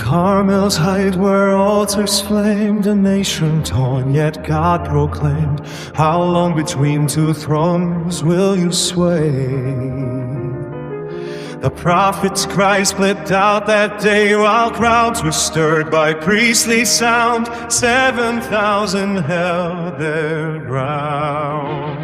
Carmel's height where altars flamed, a nation torn, yet God proclaimed, how long between two thrones will you sway? The prophet's cry split out that day while crowds were stirred by priestly sound. 7,000 held their ground.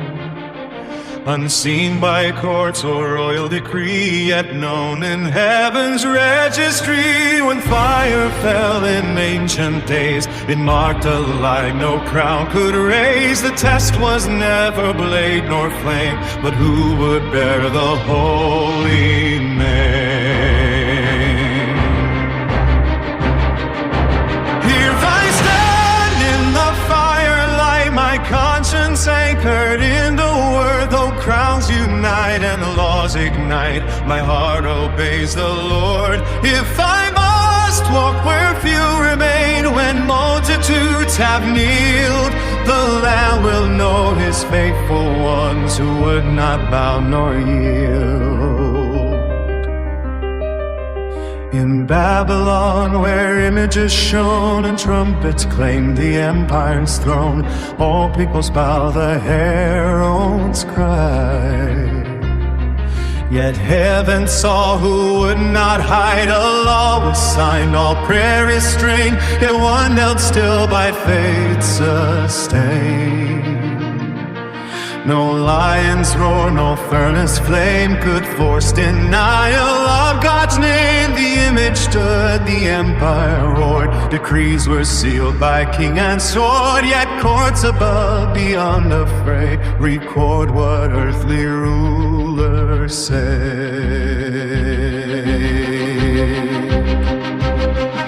Unseen by courts or royal decree, yet known in heaven's registry. When fire fell in ancient days, it marked a line no crown could raise. The test was never blade nor flame, but who would bear the holy name? Here I stand in the firelight, my conscience anchored in the word. Though crowns unite and laws ignite, my heart obeys the Lord. If I must walk where few remain, when multitudes have kneeled, the Lamb will know his faithful ones who would not bow nor yield. In Babylon, where images shone and trumpets claimed the empire's throne, all peoples bow, the heralds cry. Yet heaven saw who would not hide. A law was signed, all prayer restrained, yet one held still by faith sustained. No lion's roar, no furnace flame could force denial of God's name. The image stood, the empire roared, decrees were sealed by king and sword. Yet courts above, beyond the fray, record what earthly rulers say.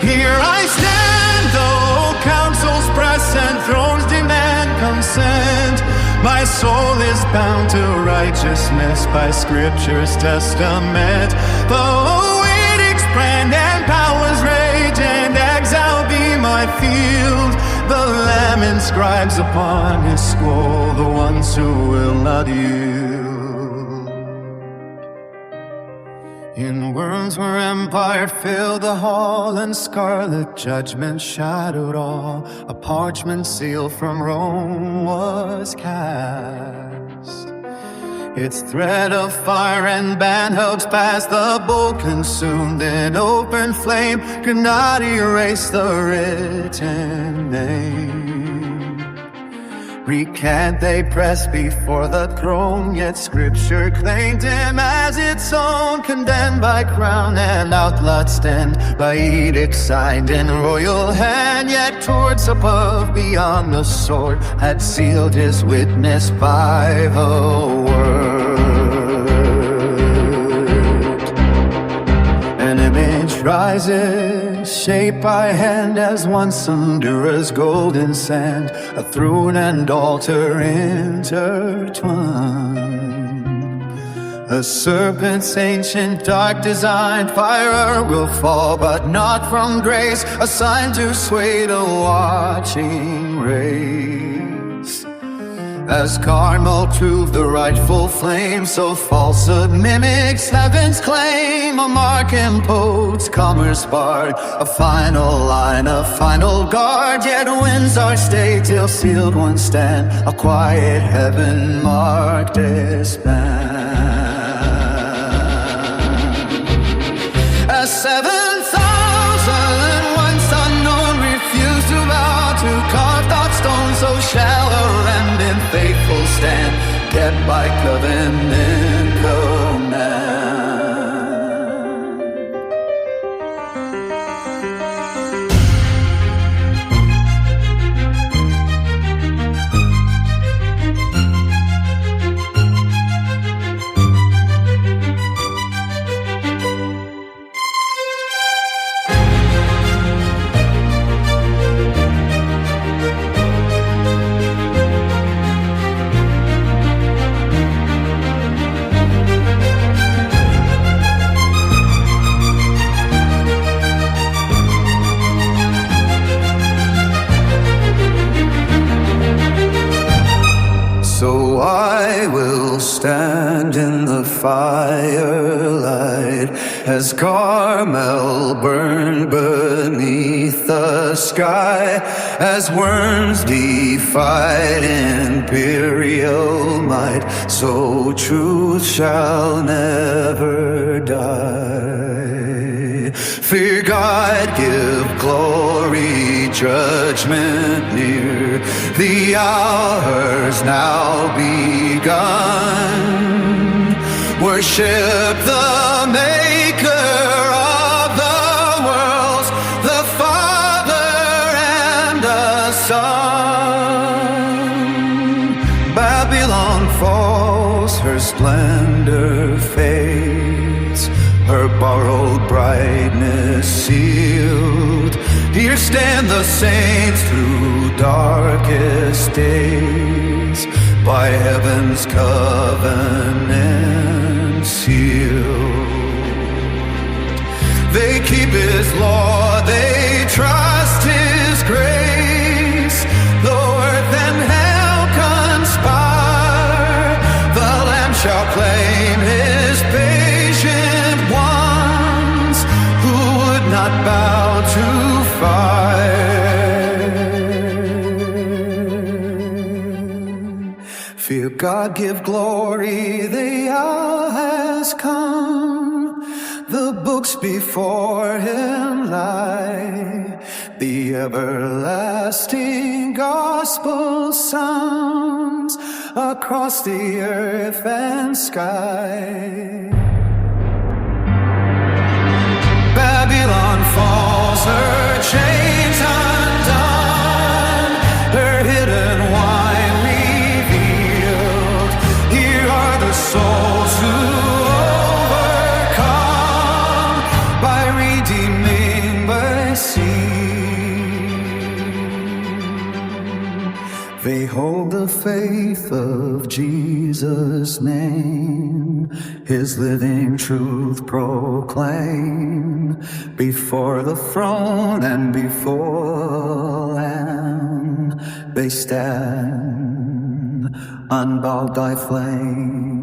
Here I stand, though councils press and thrones demand consent. My soul is bound to righteousness by Scripture's testament. Though edicts brand and powers rage and exile be my field, the Lamb inscribes upon his scroll the ones who will not yield. In worms where empire filled the hall and scarlet judgment shadowed all, a parchment seal from Rome was cast. Its thread of fire and band held fast, the bowl consumed in open flame could not erase the written name. Recant they pressed before the throne, yet Scripture claimed him as its own. Condemned by crown and outlawed stand, by edict signed in royal hand, yet towards above beyond the sword had sealed his witness by the word. An image rises, shaped by hand as once Honduras golden sand, a throne and altar intertwined. A serpent's ancient dark design, fire will fall but not from grace, a sign to sway the watching race. As Carmel proved the rightful flame, so falsehood mimics heaven's claim. A mark imposed, commerce barred, a final line, a final guard. Yet winds are stayed till sealed ones stand, a quiet heaven marked disband. As 7,000 once unknown refuse to bow to carved out stone, so shall a remnant faithful stand, kept by covenant command. as Carmel burned beneath the sky, as worms defied imperial might, so truth shall never die. Fear God, give glory, judgment near, the hour's now begun. Worship the Maker of the worlds, the Father and the Son. Babylon falls, her splendor fades, her borrowed brightness sealed. Here stand the saints through darkest days, by heaven's covenant sealed. They keep His law, they trust His grace. Though earth and hell conspire, the Lamb shall claim His patient ones, who would not bow to fire. Fear God, give glory, the hour has come. The books before Him lie, the everlasting gospel sounds across the earth and sky. Babylon falls, her chains undone, her hidden wine revealed. Here are the souls who overcome by redeeming mercy. They hold the faith of Jesus' name, His living truth proclaim. Before the throne and before the Lamb, they stand unbowed by flame.